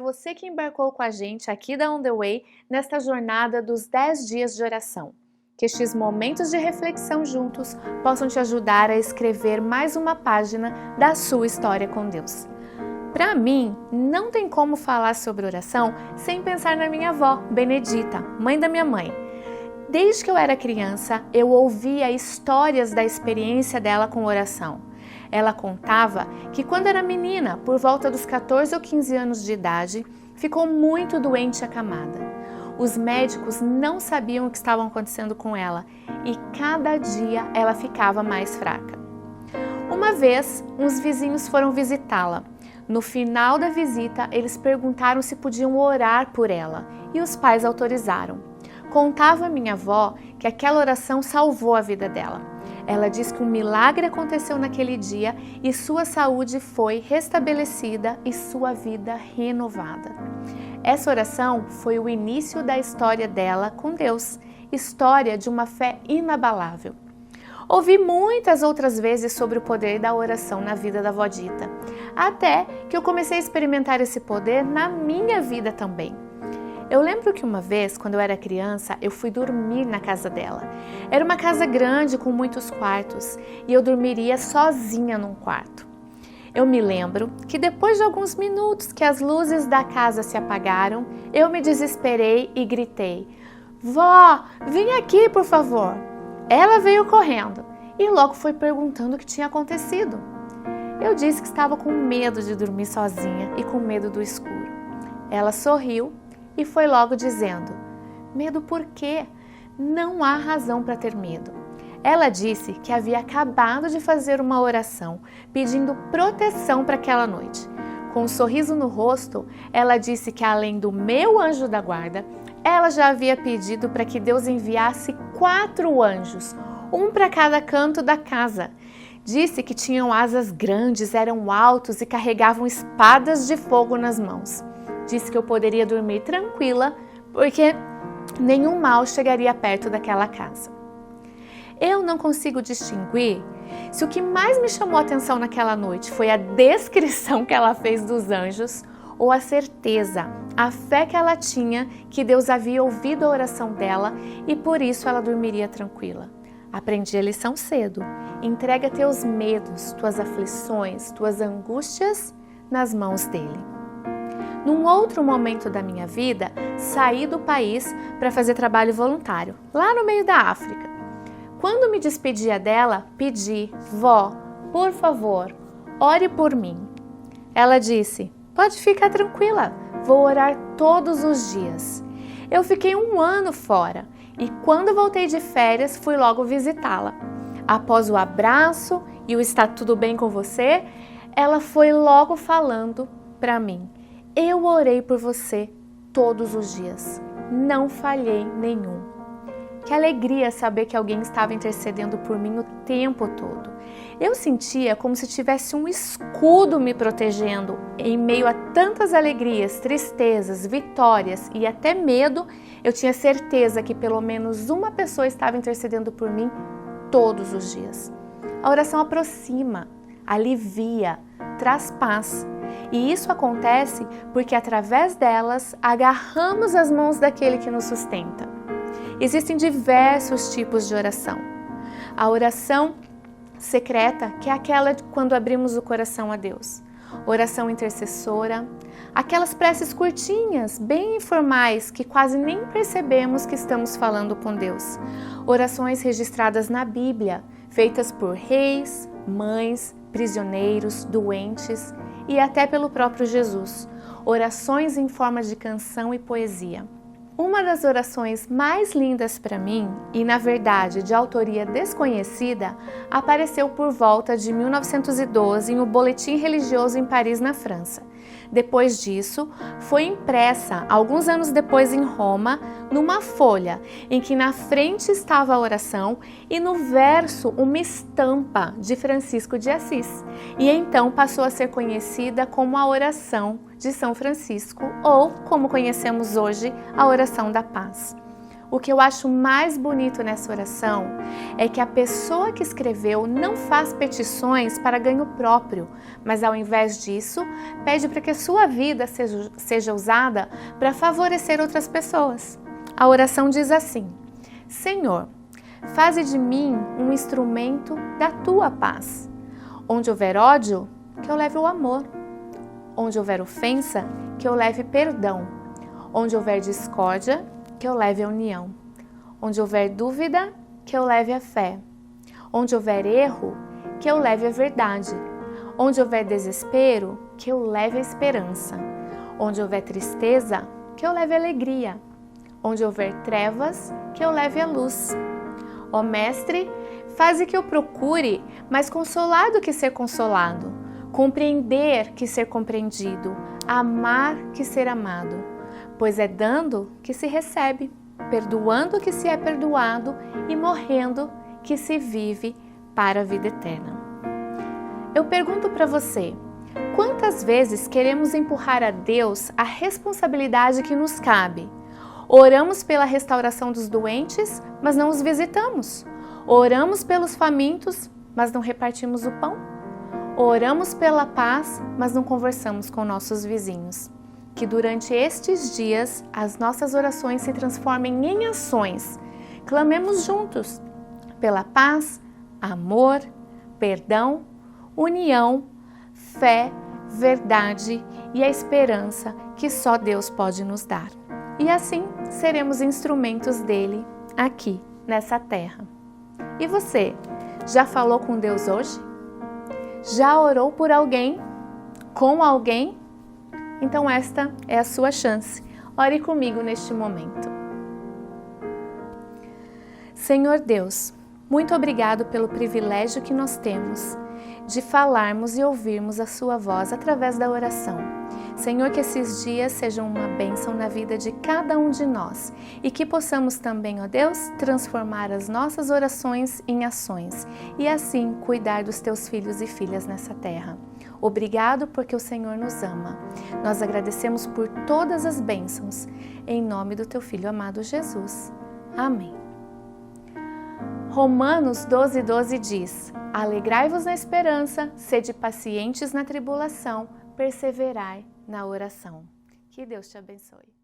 você que embarcou com a gente aqui da On The Way nesta jornada dos 10 dias de oração. Que estes momentos de reflexão juntos possam te ajudar a escrever mais uma página da sua história com Deus. Para mim, não tem como falar sobre oração sem pensar na minha avó, Benedita, mãe da minha mãe. Desde que eu era criança, eu ouvia histórias da experiência dela com oração. Ela contava que quando era menina, por volta dos 14 ou 15 anos de idade, ficou muito doente e acamada. Os médicos não sabiam o que estava acontecendo com ela e cada dia ela ficava mais fraca. Uma vez, uns vizinhos foram visitá-la. No final da visita, eles perguntaram se podiam orar por ela e os pais autorizaram. Contava minha avó que aquela oração salvou a vida dela. Ela diz que um milagre aconteceu naquele dia e sua saúde foi restabelecida e sua vida renovada. Essa oração foi o início da história dela com Deus, história de uma fé inabalável. Ouvi muitas outras vezes sobre o poder da oração na vida da avó Dita, até que eu comecei a experimentar esse poder na minha vida também. Eu lembro que uma vez, quando eu era criança, eu fui dormir na casa dela. Era uma casa grande com muitos quartos e eu dormiria sozinha num quarto. Eu me lembro que depois de alguns minutos que as luzes da casa se apagaram, eu me desesperei e gritei: "Vó, vem aqui, por favor!" Ela veio correndo e logo foi perguntando o que tinha acontecido. Eu disse que estava com medo de dormir sozinha e com medo do escuro. Ela sorriu e foi logo dizendo: "Medo por quê? Não há razão para ter medo." Ela disse que havia acabado de fazer uma oração pedindo proteção para aquela noite. Com um sorriso no rosto, ela disse que além do meu anjo da guarda, ela já havia pedido para que Deus enviasse 4 anjos, um para cada canto da casa. Disse que tinham asas grandes, eram altos e carregavam espadas de fogo nas mãos. Disse que eu poderia dormir tranquila, porque nenhum mal chegaria perto daquela casa. Eu não consigo distinguir se o que mais me chamou a atenção naquela noite foi a descrição que ela fez dos anjos ou a certeza, a fé que ela tinha que Deus havia ouvido a oração dela e por isso ela dormiria tranquila. Aprendi a lição cedo. Entrega teus medos, tuas aflições, tuas angústias nas mãos dele. Num outro momento da minha vida, saí do país para fazer trabalho voluntário, lá no meio da África. Quando me despedia dela, pedi: "Vó, por favor, ore por mim." Ela disse: "Pode ficar tranquila, vou orar todos os dias." Eu fiquei 1 ano fora e quando voltei de férias, fui logo visitá-la. Após o abraço e o "está tudo bem com você?", ela foi logo falando para mim: "Eu orei por você todos os dias, não falhei nenhum." Que alegria saber que alguém estava intercedendo por mim o tempo todo. Eu sentia como se tivesse um escudo me protegendo. Em meio a tantas alegrias, tristezas, vitórias e até medo, eu tinha certeza que pelo menos uma pessoa estava intercedendo por mim todos os dias. A oração aproxima, alivia, traz paz. E isso acontece porque através delas agarramos as mãos daquele que nos sustenta. Existem diversos tipos de oração. A oração secreta, que é aquela quando abrimos o coração a Deus. Oração intercessora, aquelas preces curtinhas, bem informais, que quase nem percebemos que estamos falando com Deus. Orações registradas na Bíblia, feitas por reis, mães, prisioneiros, doentes e até pelo próprio Jesus. Orações em forma de canção e poesia. Uma das orações mais lindas para mim, e na verdade de autoria desconhecida, apareceu por volta de 1912 em um boletim religioso em Paris, na França. Depois disso, foi impressa, alguns anos depois em Roma, numa folha, em que na frente estava a oração e no verso uma estampa de Francisco de Assis. E então passou a ser conhecida como a oração de São Francisco, ou, como conhecemos hoje, a oração da paz. O que eu acho mais bonito nessa oração é que a pessoa que escreveu não faz petições para ganho próprio, mas ao invés disso, pede para que a sua vida seja usada para favorecer outras pessoas. A oração diz assim: Senhor, faze de mim um instrumento da tua paz. Onde houver ódio, que eu leve o amor. Onde houver ofensa, que eu leve perdão. Onde houver discórdia, que eu leve a união. Onde houver dúvida, que eu leve a fé. Onde houver erro, que eu leve a verdade. Onde houver desespero, que eu leve a esperança. Onde houver tristeza, que eu leve a alegria. Onde houver trevas, que eu leve a luz. Ó Mestre, faze que eu procure mais consolar do que ser consolado, compreender que ser compreendido, amar que ser amado. Pois é dando que se recebe, perdoando que se é perdoado e morrendo que se vive para a vida eterna. Eu pergunto para você, quantas vezes queremos empurrar a Deus a responsabilidade que nos cabe? Oramos pela restauração dos doentes, mas não os visitamos. Oramos pelos famintos, mas não repartimos o pão. Oramos pela paz, mas não conversamos com nossos vizinhos. Que durante estes dias as nossas orações se transformem em ações. Clamemos juntos pela paz, amor, perdão, união, fé, verdade e a esperança que só Deus pode nos dar. E assim seremos instrumentos dele aqui nessa terra. E você, já falou com Deus hoje? Já orou por alguém? Com alguém? Então esta é a sua chance. Ore comigo neste momento. Senhor Deus, muito obrigado pelo privilégio que nós temos de falarmos e ouvirmos a sua voz através da oração. Senhor, que esses dias sejam uma bênção na vida de cada um de nós e que possamos também, ó Deus, transformar as nossas orações em ações e assim cuidar dos teus filhos e filhas nessa terra. Obrigado porque o Senhor nos ama. Nós agradecemos por todas as bênçãos. Em nome do teu Filho amado Jesus. Amém. Romanos 12:12 diz: Alegrai-vos na esperança, sede pacientes na tribulação, perseverai na oração. Que Deus te abençoe.